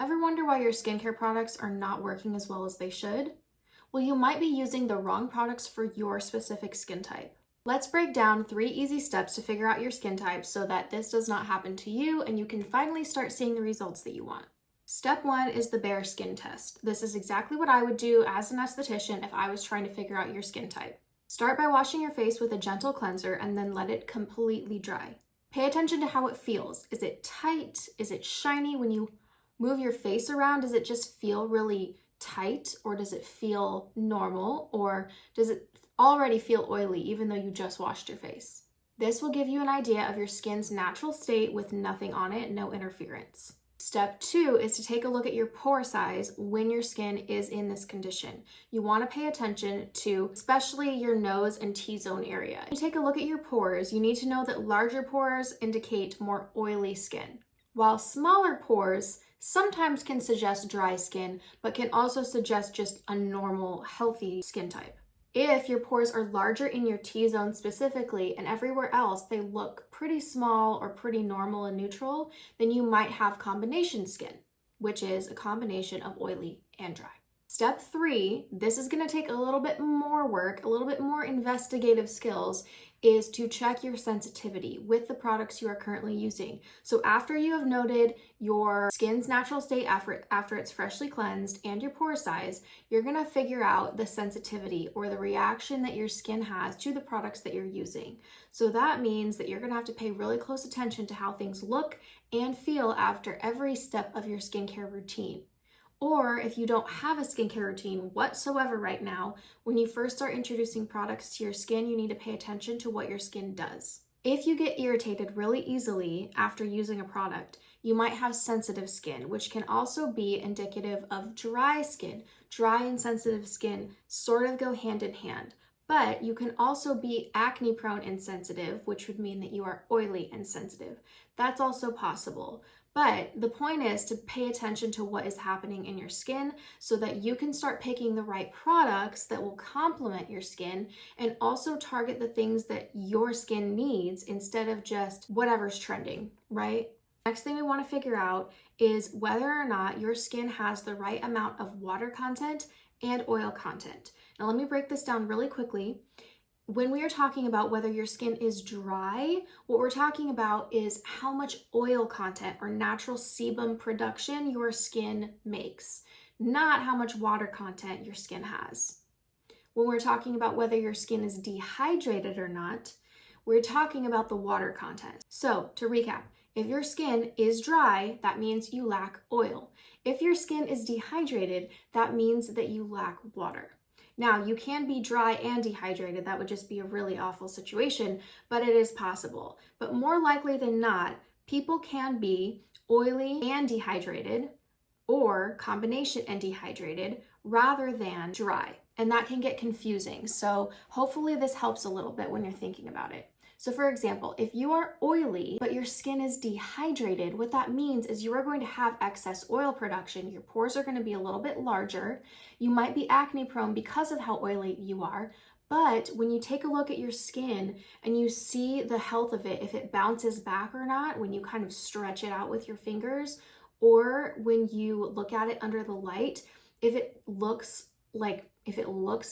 Ever wonder why your skincare products are not working as well as they should? Well, you might be using the wrong products for your specific skin type. Let's break down 3 easy steps to figure out your skin type so that this does not happen to you and you can finally start seeing the results that you want. Step 1 is the bare skin test. This is exactly what I would do as an esthetician if I was trying to figure out your skin type. Start by washing your face with a gentle cleanser and then let it completely dry. Pay attention to how it feels. Is it tight? Is it shiny when you move your face around? Does it just feel really tight, or does it feel normal, or does it already feel oily even though you just washed your face? This will give you an idea of your skin's natural state with nothing on it, no interference. Step 2 is to take a look at your pore size when your skin is in this condition. You want to pay attention to especially your nose and T-zone area. When you take a look at your pores, you need to know that larger pores indicate more oily skin, while smaller pores sometimes can suggest dry skin, but can also suggest just a normal, healthy skin type. If your pores are larger in your T-zone specifically and everywhere else they look pretty small or pretty normal and neutral, then you might have combination skin, which is a combination of oily and dry. Step 3, this is going to take a little bit more work, a little bit more investigative skills, is to check your sensitivity with the products you are currently using. So after you have noted your skin's natural state after it's freshly cleansed and your pore size, you're going to figure out the sensitivity or the reaction that your skin has to the products that you're using. So that means that you're going to have to pay really close attention to how things look and feel after every step of your skincare routine. Or if you don't have a skincare routine whatsoever right now, when you first start introducing products to your skin, you need to pay attention to what your skin does. If you get irritated really easily after using a product, you might have sensitive skin, which can also be indicative of dry skin. Dry and sensitive skin sort of go hand in hand. But you can also be acne prone and sensitive, which would mean that you are oily and sensitive. That's also possible. But the point is to pay attention to what is happening in your skin so that you can start picking the right products that will complement your skin and also target the things that your skin needs instead of just whatever's trending, right? Next thing we want to figure out is whether or not your skin has the right amount of water content and oil content. Now let me break this down really quickly. When we are talking about whether your skin is dry, what we're talking about is how much oil content or natural sebum production your skin makes, not how much water content your skin has. When we're talking about whether your skin is dehydrated or not, we're talking about the water content. So to recap, if your skin is dry, that means you lack oil. If your skin is dehydrated, that means that you lack water. Now, you can be dry and dehydrated. That would just be a really awful situation, but it is possible. But more likely than not, people can be oily and dehydrated or combination and dehydrated rather than dry. And that can get confusing. So hopefully this helps a little bit when you're thinking about it. So for example, if you are oily, but your skin is dehydrated, what that means is you are going to have excess oil production. Your pores are going to be a little bit larger. You might be acne prone because of how oily you are. But when you take a look at your skin and you see the health of it, if it bounces back or not, when you kind of stretch it out with your fingers, or when you look at it under the light, if it looks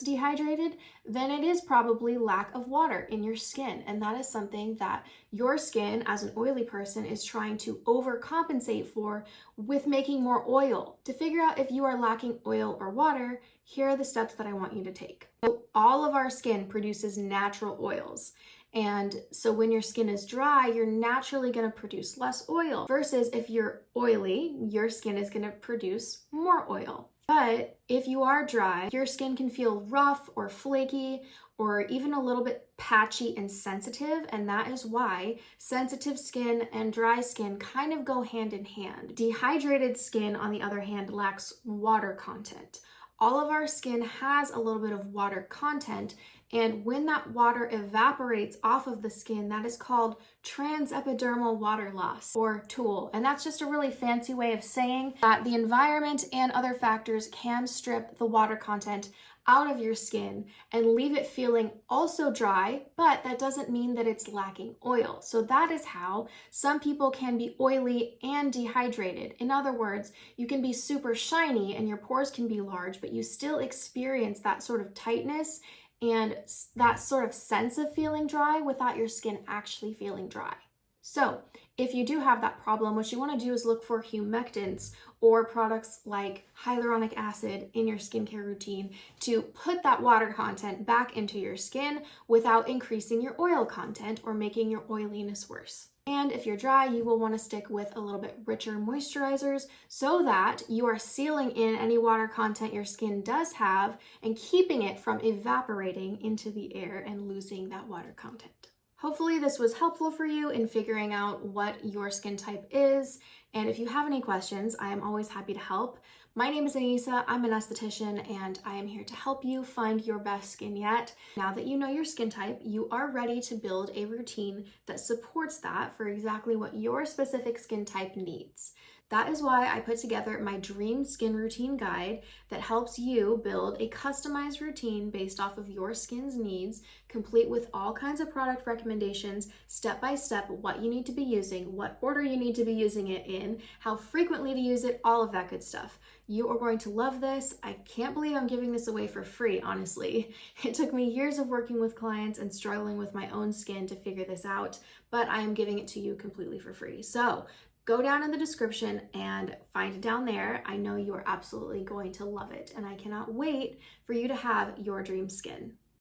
dehydrated, then it is probably lack of water in your skin. And that is something that your skin as an oily person is trying to overcompensate for with making more oil. To figure out if you are lacking oil or water, here are the steps that I want you to take. So all of our skin produces natural oils. And so when your skin is dry, you're naturally going to produce less oil versus if you're oily, your skin is going to produce more oil. But if you are dry, your skin can feel rough or flaky or even a little bit patchy and sensitive, and that is why sensitive skin and dry skin kind of go hand in hand. Dehydrated skin, on the other hand, lacks water content. All of our skin has a little bit of water content, And when that water evaporates off of the skin, that is called transepidermal water loss, or TOOL. And that's just a really fancy way of saying that the environment and other factors can strip the water content out of your skin and leave it feeling also dry, but that doesn't mean that it's lacking oil. So that is how some people can be oily and dehydrated. In other words, you can be super shiny and your pores can be large, but you still experience that sort of tightness and that sort of sense of feeling dry without your skin actually feeling dry. So if you do have that problem, what you want to do is look for humectants or products like hyaluronic acid in your skincare routine to put that water content back into your skin without increasing your oil content or making your oiliness worse. And if you're dry, you will want to stick with a little bit richer moisturizers so that you are sealing in any water content your skin does have and keeping it from evaporating into the air and losing that water content. Hopefully this was helpful for you in figuring out what your skin type is. And if you have any questions, I am always happy to help. My name is Anissa, I'm an esthetician, and I am here to help you find your best skin yet. Now that you know your skin type, you are ready to build a routine that supports that for exactly what your specific skin type needs. That is why I put together my Dream Skin Routine Guide that helps you build a customized routine based off of your skin's needs, complete with all kinds of product recommendations, step by step, what you need to be using, what order you need to be using it in, how frequently to use it, all of that good stuff. You are going to love this. I can't believe I'm giving this away for free, honestly. It took me years of working with clients and struggling with my own skin to figure this out, but I am giving it to you completely for free. So go down in the description and find it down there. I know you are absolutely going to love it, and I cannot wait for you to have your dream skin.